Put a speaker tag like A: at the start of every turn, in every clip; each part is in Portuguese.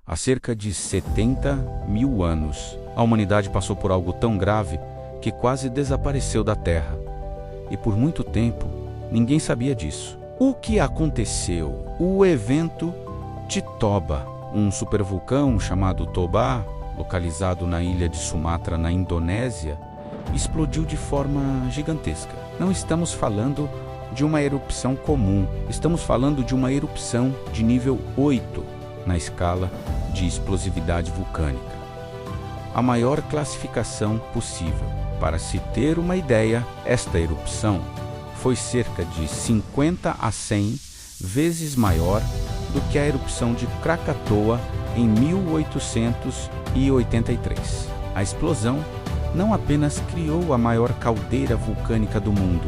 A: Há cerca de 70 mil anos, a humanidade passou por algo tão grave que quase desapareceu da Terra. E por muito tempo, ninguém sabia disso. O que aconteceu? O evento de Toba, um supervulcão chamado Toba, localizado na ilha de Sumatra, na Indonésia, explodiu de forma gigantesca. Não estamos falando de uma erupção comum, estamos falando de uma erupção de nível 8 na escala de explosividade vulcânica. A maior classificação possível. Para se ter uma ideia, esta erupção foi cerca de 50 a 100 vezes maior do que a erupção de Krakatoa em 1883. A explosão não apenas criou a maior caldeira vulcânica do mundo,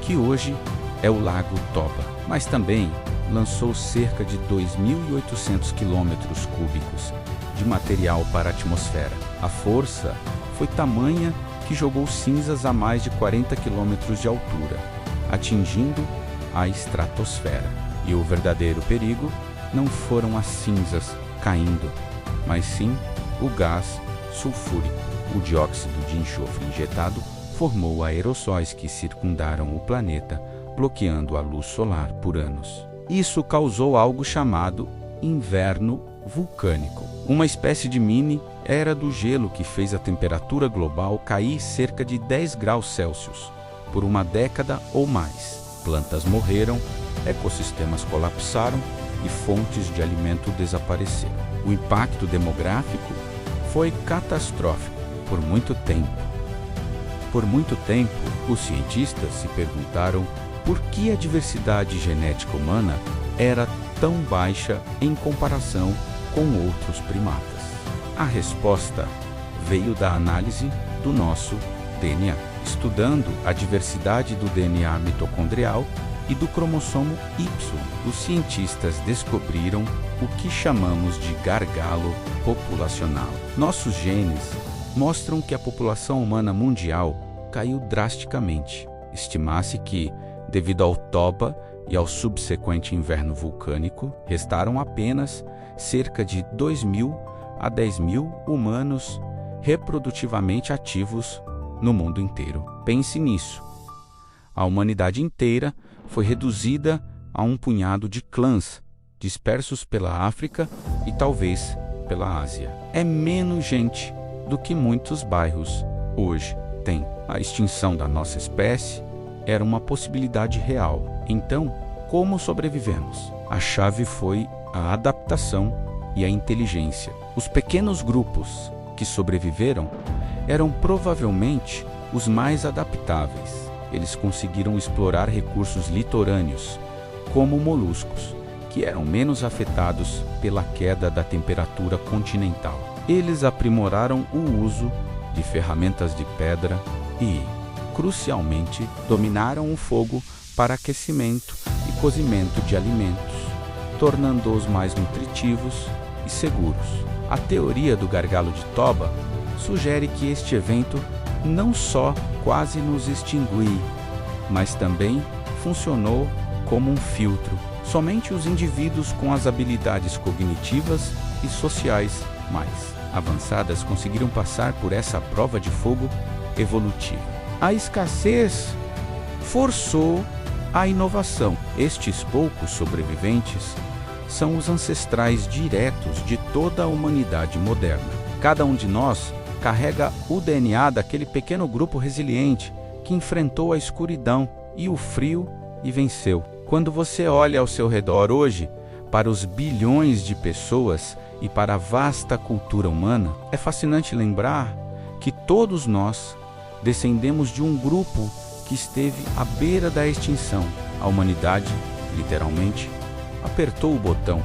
A: que hoje é o Lago Toba, mas também lançou cerca de 2.800 quilômetros cúbicos de material para a atmosfera. A força foi tamanha que jogou cinzas a mais de 40 quilômetros de altura, atingindo a estratosfera. E o verdadeiro perigo não foram as cinzas caindo, mas sim o gás sulfúrico. O dióxido de enxofre injetado formou aerossóis que circundaram o planeta, bloqueando a luz solar por anos. Isso causou algo chamado inverno vulcânico, uma espécie de mini era do gelo que fez a temperatura global cair cerca de 10 graus Celsius por uma década ou mais. Plantas morreram, ecossistemas colapsaram e fontes de alimento desapareceram. O impacto demográfico foi catastrófico por muito tempo. Por muito tempo, os cientistas se perguntaram por que a diversidade genética humana era tão baixa em comparação com outros primatas. A resposta veio da análise do nosso DNA. Estudando a diversidade do DNA mitocondrial e do cromossomo Y, os cientistas descobriram o que chamamos de gargalo populacional. Nossos genes mostram que a população humana mundial caiu drasticamente. Estima-se que, devido ao Toba e ao subsequente inverno vulcânico, restaram apenas cerca de 2.000 a 10.000 humanos reprodutivamente ativos no mundo inteiro. Pense nisso. A humanidade inteira foi reduzida a um punhado de clãs dispersos pela África e talvez pela Ásia. É menos gente do que muitos bairros hoje têm. A extinção da nossa espécie era uma possibilidade real. Então, como sobrevivemos? A chave foi a adaptação e a inteligência. Os pequenos grupos que sobreviveram eram provavelmente os mais adaptáveis. Eles conseguiram explorar recursos litorâneos, como moluscos, que eram menos afetados pela queda da temperatura continental. Eles aprimoraram o uso de ferramentas de pedra e, crucialmente, dominaram o fogo para aquecimento e cozimento de alimentos, tornando-os mais nutritivos e seguros. A teoria do gargalo de Toba sugere que este evento não só quase nos extinguiu, mas também funcionou como um filtro. Somente os indivíduos com as habilidades cognitivas e sociais mais avançadas conseguiram passar por essa prova de fogo evolutiva. A escassez forçou a inovação. Estes poucos sobreviventes são os ancestrais diretos de toda a humanidade moderna. Cada um de nós carrega o DNA daquele pequeno grupo resiliente que enfrentou a escuridão e o frio e venceu. Quando você olha ao seu redor hoje, para os bilhões de pessoas e para a vasta cultura humana, é fascinante lembrar que todos nós descendemos de um grupo que esteve à beira da extinção. A humanidade, literalmente, apertou o botão